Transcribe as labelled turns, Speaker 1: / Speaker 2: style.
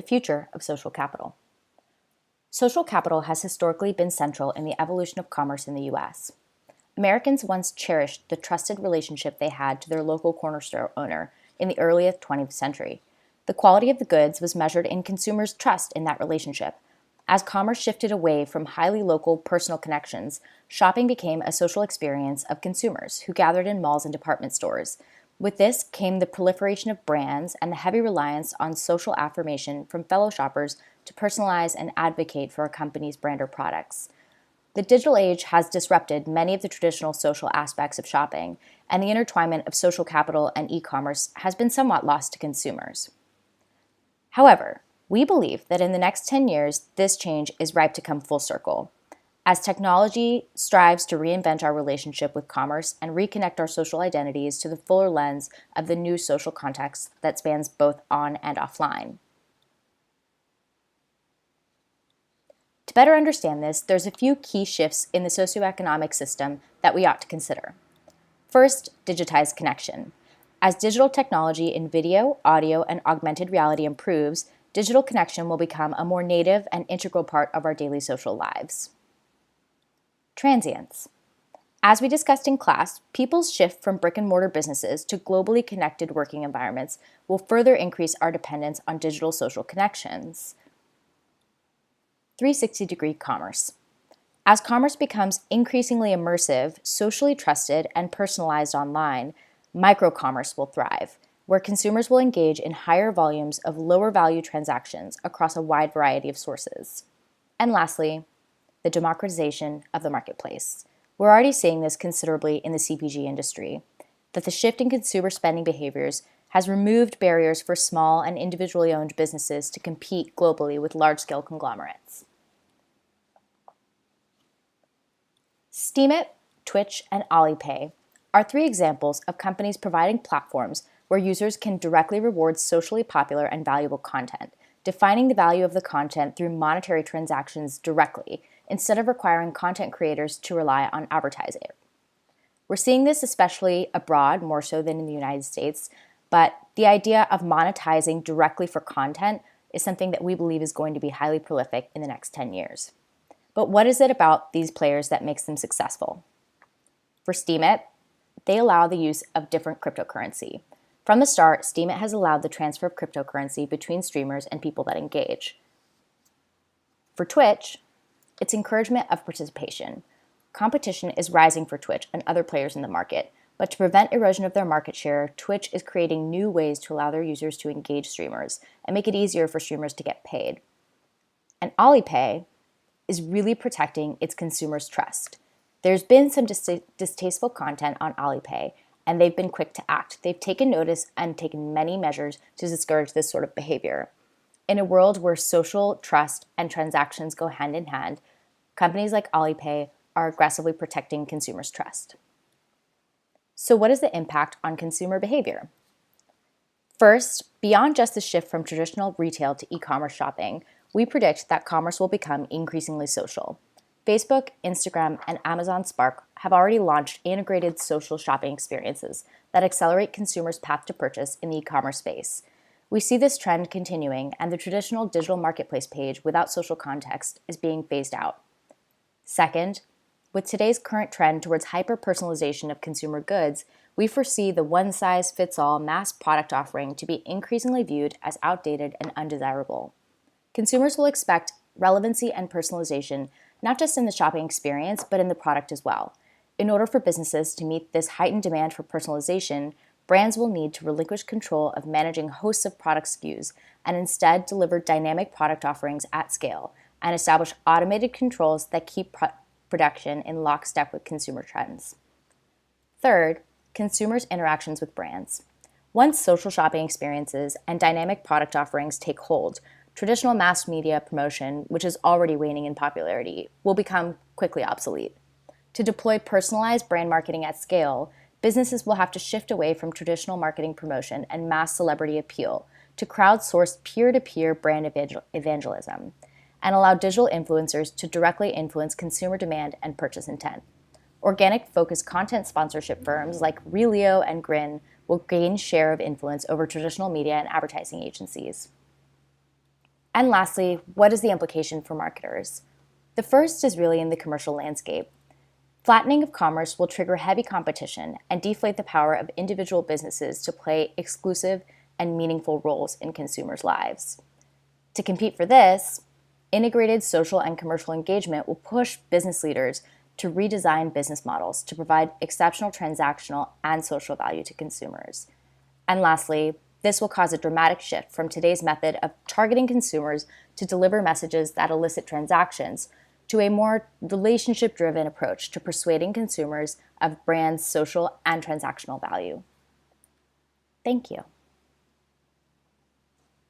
Speaker 1: the future of social capital. Social capital has historically been central in the evolution of commerce in the U.S. Americans once cherished the trusted relationship they had to their local corner store owner in the early 20th century. The quality of the goods was measured in consumers' trust in that relationship. As commerce shifted away from highly local personal connections, shopping became a social experience of consumers who gathered in malls and department stores. With this came the proliferation of brands and the heavy reliance on social affirmation from fellow shoppers to personalize and advocate for a company's brand or products. The digital age has disrupted many of the traditional social aspects of shopping, and the intertwinement of social capital and e-commerce has been somewhat lost to consumers. However, we believe that in the next 10 years, this change is ripe to come full circle. As technology strives to reinvent our relationship with commerce and reconnect our social identities to the fuller lens of the new social context that spans both on and offline. To better understand this, there's a few key shifts in the socioeconomic system that we ought to consider. First, digitized connection. As digital technology in video, audio, and augmented reality improves, digital connection will become a more native and integral part of our daily social lives. Transients. As we discussed in class, people's shift from brick-and-mortar businesses to globally connected working environments will further increase our dependence on digital social connections. 360-degree commerce. As commerce becomes increasingly immersive, socially trusted, and personalized online, micro-commerce will thrive, where consumers will engage in higher volumes of lower-value transactions across a wide variety of sources. And lastly, the democratization of the marketplace. We're already seeing this considerably in the CPG industry, that the shift in consumer spending behaviors has removed barriers for small and individually owned businesses to compete globally with large-scale conglomerates. Steemit, Twitch, and Alipay are three examples of companies providing platforms where users can directly reward socially popular and valuable content, defining the value of the content through monetary transactions directly, instead of requiring content creators to rely on advertising. We're seeing this especially abroad, more so than in the United States, but the idea of monetizing directly for content is something that we believe is going to be highly prolific in the next 10 years. But what is it about these players that makes them successful? For Steemit, they allow the use of different cryptocurrency. From the start, Steemit has allowed the transfer of cryptocurrency between streamers and people that engage. For Twitch, it's encouragement of participation. Competition is rising for Twitch and other players in the market, but to prevent erosion of their market share, Twitch is creating new ways to allow their users to engage streamers and make it easier for streamers to get paid. And Alipay is really protecting its consumers' trust. There's been some distasteful content on Alipay, and they've been quick to act. They've taken notice and taken many measures to discourage this sort of behavior. In a world where social trust and transactions go hand in hand, companies like Alipay are aggressively protecting consumers' trust. So what is the impact on consumer behavior? First, beyond just the shift from traditional retail to e-commerce shopping, we predict that commerce will become increasingly social. Facebook, Instagram, and Amazon Spark have already launched integrated social shopping experiences that accelerate consumers' path to purchase in the e-commerce space. We see this trend continuing, and the traditional digital marketplace page without social context is being phased out. Second, with today's current trend towards hyper-personalization of consumer goods, we foresee the one-size-fits-all mass product offering to be increasingly viewed as outdated and undesirable. Consumers will expect relevancy and personalization not just in the shopping experience, but in the product as well. In order for businesses to meet this heightened demand for personalization, brands will need to relinquish control of managing hosts of product SKUs and instead deliver dynamic product offerings at scale and establish automated controls that keep production in lockstep with consumer trends. Third, consumers' interactions with brands. Once social shopping experiences and dynamic product offerings take hold, traditional mass media promotion, which is already waning in popularity, will become quickly obsolete. To deploy personalized brand marketing at scale, businesses will have to shift away from traditional marketing promotion and mass celebrity appeal to crowdsourced peer-to-peer brand evangelism, and allow digital influencers to directly influence consumer demand and purchase intent. Organic-focused content sponsorship firms like Relio and Grin will gain share of influence over traditional media and advertising agencies. And lastly, what is the implication for marketers? The first is really in the commercial landscape. Flattening of commerce will trigger heavy competition and deflate the power of individual businesses to play exclusive and meaningful roles in consumers' lives. To compete for this, integrated social and commercial engagement will push business leaders to redesign business models to provide exceptional transactional and social value to consumers. And lastly, this will cause a dramatic shift from today's method of targeting consumers to deliver messages that elicit transactions to a more relationship-driven approach to persuading consumers of brands' social and transactional value. Thank you.